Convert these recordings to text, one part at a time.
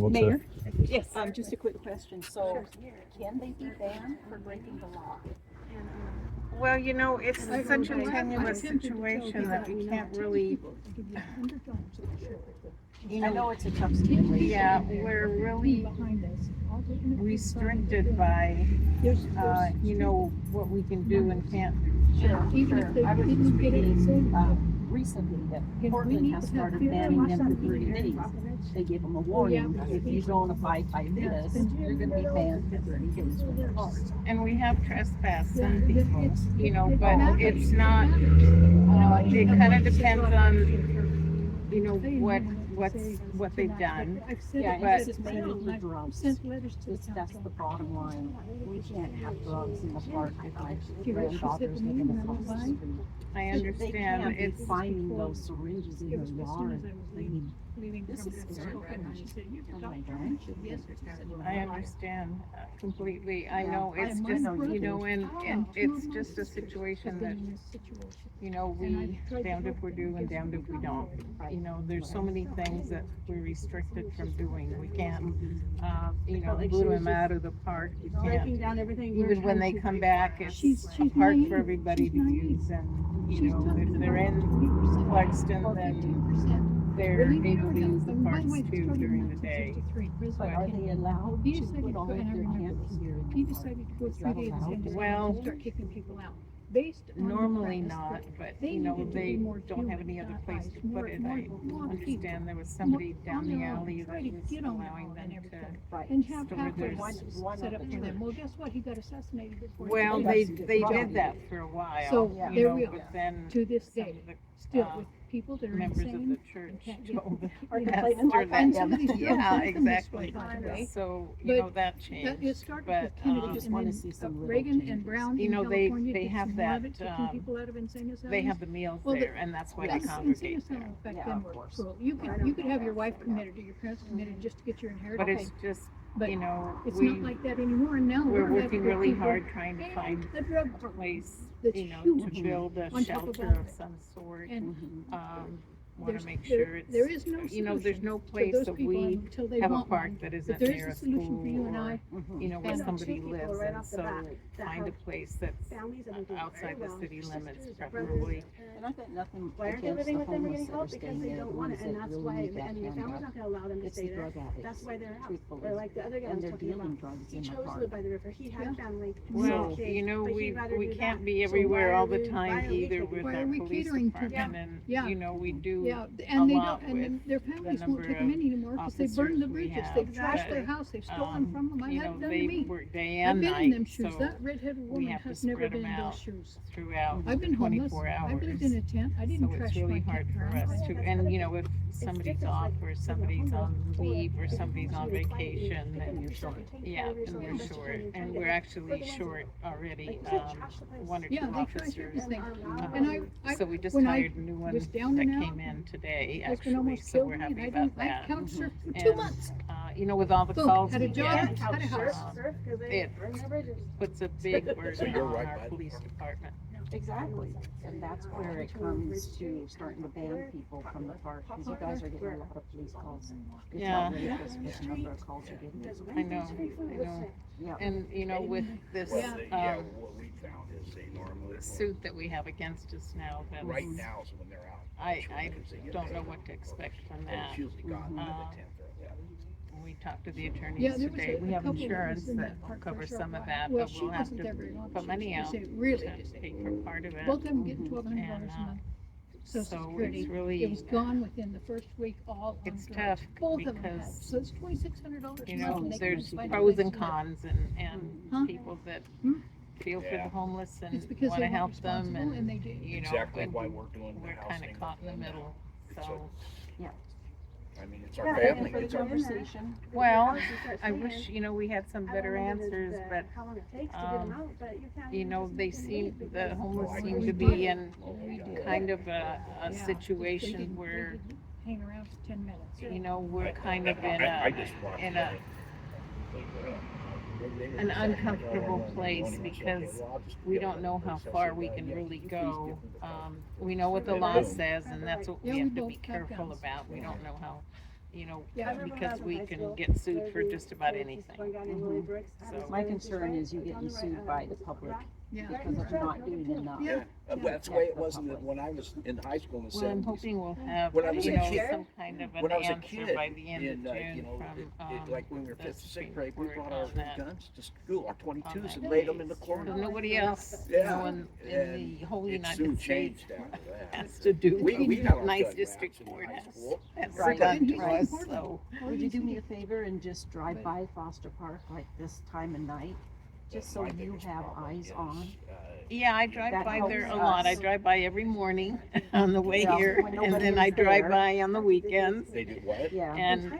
able to. Mayor? Yes. Just a quick question. So, can they be banned for breaking the law? Well, you know, it's such a tenuous situation that we can't really, I know it's a tough situation. yeah, we're really restricted by, you know, what we can do and can't. Sure, sure. I was just reading recently that Portland has started banning them for 30 days. They give them a warning. If you don't abide by this, you're going to be banned for 30 days from the car. And we have trespassed some people, you know, but it's not, it kind of depends on, you know, what they've done. Yeah, But this is mainly for drugs. That's the bottom line. We can't have drugs in the park if my granddaughters live in the cross the street. I understand. They can't It's be finding those syringes in their yard. This is I understand completely. I know it's just, you know, and it's just a situation that, you know, we damned if we do and damned if we don't. You know, there's so many things that we're restricted from doing. We can't, you know, boot them out of the park. We can't. Even when they come back, it's a park for everybody to use. And, you know, if they're in Clarkston, then they're able to use the parks too during the day. But are they allowed He to decided put to all go, of and I their remember camps this. here? He decided to go 3 days and Well, start kicking people out. Based on the Normally premise not, that but they you know, needed to they be more don't have human, any other not place ice, to more- put it. more- I more understand people. there was somebody More down on the their own, alley try that to was get on their allowing own them and to. everything. Right. And have store pathways their- set up for them. Well, guess what? He got assassinated before. he Well, did they that. did that for a while. So, Yeah. you there know, we but are. then To this some day, of the, still with people that are members of the insane. church can't get- told the Are you know, complaining pastor like that. And some of these drugs Yeah, come this exactly. way, by the way. So, you But know, that That it changed. started But, with Kennedy just and wanna then see some little Reagan changes. and Brown You in know, California they did have some more of that, it, kicking people out of insane asylums. they have the meals Well, there, and that's why yes. they Insane congregate there. asylums back Yeah, then of were course. cruel. You could have your wife committed or your parents committed just to get your But inheritance. it's just, But you know, it's not like that anymore. And now we're we're working really hard trying to find a drug a problem. place, That's you know, huge to build a on top of shelter all of that. some sort. And Want there's- to make there- sure it's, there is no you know, there's solution no for place those that people we until they have a want park one. that But isn't there near a is a solution for you school and I. or, you know, where And somebody people lives. right And off the so bat that find a have place that's families that are doing outside very the well, city limits, sisters, preferably. And I've got nothing Why aren't they against living the with them or homeless getting that are help? Because staying they there, the don't want ones it, and that that's really why, need that and your hand family's up. not gonna allow them to It's stay the there. drug addicts. That's why they're out. Truthfully. Or like the other guy I And was they're talking dealing about. drugs He in the chose to park. live by the river. He had Yeah. family, Well, no kids, you know, but we he'd rather do can't that. be So everywhere why all are the we- why time are we either taking with Why our are we police catering to them? department. And, Yeah. you know, we do Yeah, a and they lot don't, and then with their families the won't number take them of in anymore because they burned the officers we bridges, have, they've trashed their but, house, they've stolen from them. I you had know, it done to they me. work day I've and been in them night, shoes. so That redheaded we woman have to has never spread been them in those out shoes. throughout I've been the homeless. 24 hours. I've lived in a tent. I didn't So it's trash really my hard for campground. us to, and you know, if somebody's different, off like, or when somebody's you're on homeless, leave or if somebody's you're on quietly, vacation, because then you're short. yeah, and we're short, and we're actually short already, one or two Yeah, they trash officers. everything. Um, And I, So we just when I hired a new one was that down and out, came in today, husband actually, almost so killed we're me, and happy I about didn't, I that. couch surfed for And, 2 months. You know, with all the Boom, calls had a we job, get, had a house. Because they it burn their bridges. puts a big burden you're on right our by the police park. department. Exactly. And that's where it comes to starting to ban people from the park, because you guys are getting a lot of police calls. It's Yeah. outrageous what the number of calls you're getting. I know. Yeah. And, you know, with this, Yeah. What we found is they normally, suit that we have against us now, that's, right now is when they're out. I don't know what to expect from that. It's usually gotten to the Um, 10th or 11th. We talked to the Yeah, attorneys there was today, we a have couple that insurance was in that park for a covers short some of while. that, Well, but she we'll have wasn't to there very long. put She money was out just really to disabled. pay for part of it. Both of them getting $1,200 And, a month. Social so Security. it's really, It was gone within the first week, all on it's drugs. tough Both of them had. because, So it's $2,600 a you month. know, and they there's couldn't find a pros place and to live. cons and Huh? people that Hmm? feel for Yeah. the homeless and It's because wanna they weren't help them responsible and and, they did. you know, Exactly but why we're doing the we're house kinda thing caught in the now. middle, It's so. I mean, it's our Yeah, family. and for It's the our, conversation. Well, I wish, you know, we had some I don't better know answers, but, how long it takes to get them out, but you can't. you know, they seem, the homeless I seem know. to be in We did. kind of a Yeah, they situation didn't- where, they didn't hang around for 10 minutes. you know, we're kind of in I a, just want in a, an uncomfortable place because we don't know how far we can really go. We know what the law says and that's what Yeah, we we have to both be have careful guns. about. We don't know how you know, Yeah. because we can get sued for just about anything. So, My concern is you getting sued by the public Yeah. because of not doing enough. Yeah. That's the way it was when I was in high school in the well, I'm seventies. hoping we'll have, When I was you a know, kid- some kind of When an I was a answer kid, by the end of you June know, from, like when we were the fifth, sixth Supreme grade, we Court brought our on that. guns to school, our 22s, and that laid them in the So corner. nobody else, Yeah. no one in the whole It soon United States changed after that. has to do We had our nice gun district racks in court high has, school. has Right, done to right. us, so. Would you do me a favor and just drive by Foster Park like this time of night? Just so My you biggest have problem eyes is, on? Yeah, I drive That by there a helps lot. I us. drive by every morning on the way Yeah, here, when and nobody then I is drive there. by on the weekends, They do what? Yeah. and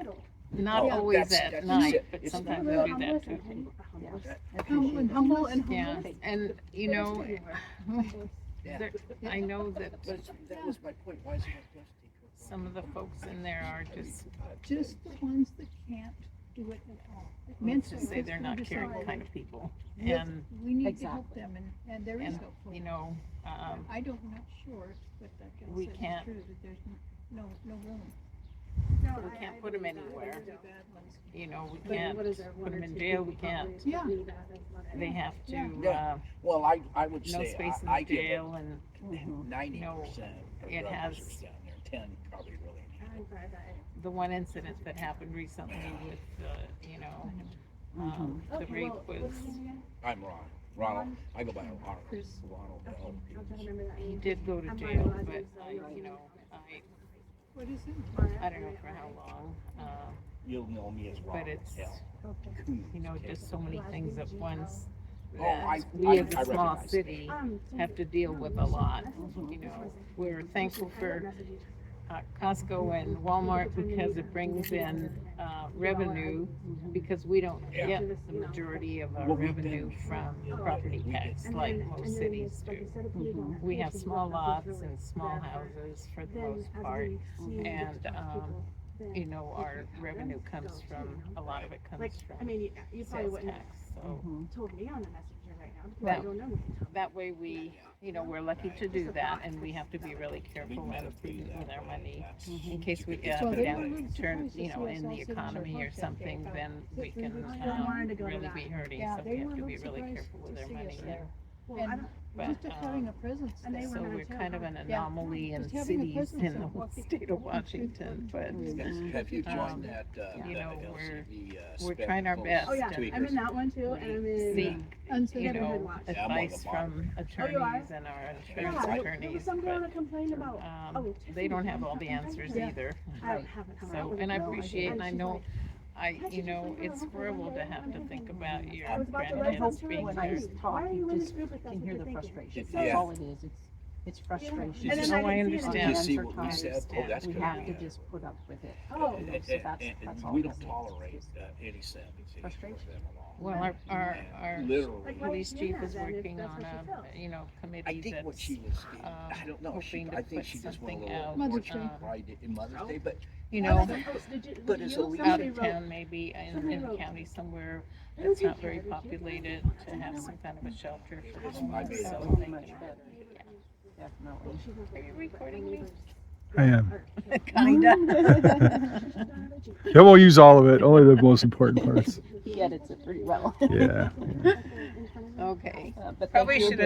not Oh, always that's- at that's night, it. but It's sometimes not I do that too. Yeah. Humble and humble and Yeah, humble. and you know, Yeah. there, I know that But that was my point, why is it not plastic? some of the folks in there are just, Just the ones that can't do it at all. let's just say Mentally, they're not it's caring hard. kind of people, Yes, and, we need to help Exactly. them, and there is and, help for you them. know, I don't, not sure, but that we can can't- true, that there's no room. we can't put them anywhere. Really bad ones. You know, we can't put them in jail, we can't, Yeah. they have to, Yeah. Well, I would no say, space in I the give it jail, and 90% of it rubbers has- are down there, 10 probably really need it. the one incident that happened recently with, you know, the rape was, I'm Ronald, I go by Ronald, Chris. Ronald L. he did go to jail, but you know, What is it? I don't know for how long, You'll know me as Ronald it's- L. you know, just so many things at once. Oh, I- That we as I a small recognize city have to deal with a lot, you know. We're thankful for Costco and Walmart because it brings in revenue, because we don't Yeah. get the majority of our Well, we've been- revenue from property tax like most cities do. We have small lots and small houses for the most part, and you know, our revenue comes from, a lot of it comes from I mean, you probably sales wouldn't tax, so. Mhm. have told me on the messenger right now, because That- I don't know anything. That way we, you know, we're lucky to do that, and we have to be really careful and prudent with our money in case we get So a they were a little downturn, surprised to you know, see us in all the sitting economy or so something, then we can wanted to go to really that. be hurting, Yeah, so they we have were to a be little really surprised careful with to our see us money. there. Well, I And don't, But, just having a presence and they there. were so not we're too, kind of huh? an Yeah. anomaly in Just having a cities presence in there, the whole walking state of through the Washington, but Have you Um, joined that, you know, LCD, we're trying our spectacles best Oh, yeah, to I'm in that one too, and I'm in. seek, Unsafe you Neighborhood know, watch. Yeah, I'm on the advice from Oh, you are? attorneys and our Yeah, insurance there was attorneys, some girl but that complained about, they don't have all the answers Yeah. either. I haven't hung out So, with and I her. appreciate, and I she's know, like, you know, it's horrible to have to think about your I was about to And I write hope grandkids something being when like, I there. "Hey, talk, why are you you in this just group if that's can what hear you're the thinking?" frustration. Yeah. That's all it is. It's frustration. And No, then I didn't see it understand. again. You see Our what we times, said? Oh, that's we good. have to just put up with it. Oh. And- So that's all we that don't is. tolerate any sandwich issues Frustration. with them at all. Well, our Literally. Like, why police is she chief in is that then if working that's on how she feels? a, you know, I committee think what that's, she was, I don't know, hoping to I think put she just went a something little out, Mother's overboard Day. right in Mother's Day, but you I know, was like, oh, did you, But did it's you? illegal. out Somebody of wrote, town maybe, in Somebody a wrote, county somewhere "I that's don't not very care, but you- populated, to have some kind of a shelter for Yes, them, I made so that That one. would they be much can- better. Definitely. Are you recording me? I am. Kinda. Yeah, we'll use all of it, only the most important parts. He edits it pretty well. Yeah. Okay. But thank Probably you should again.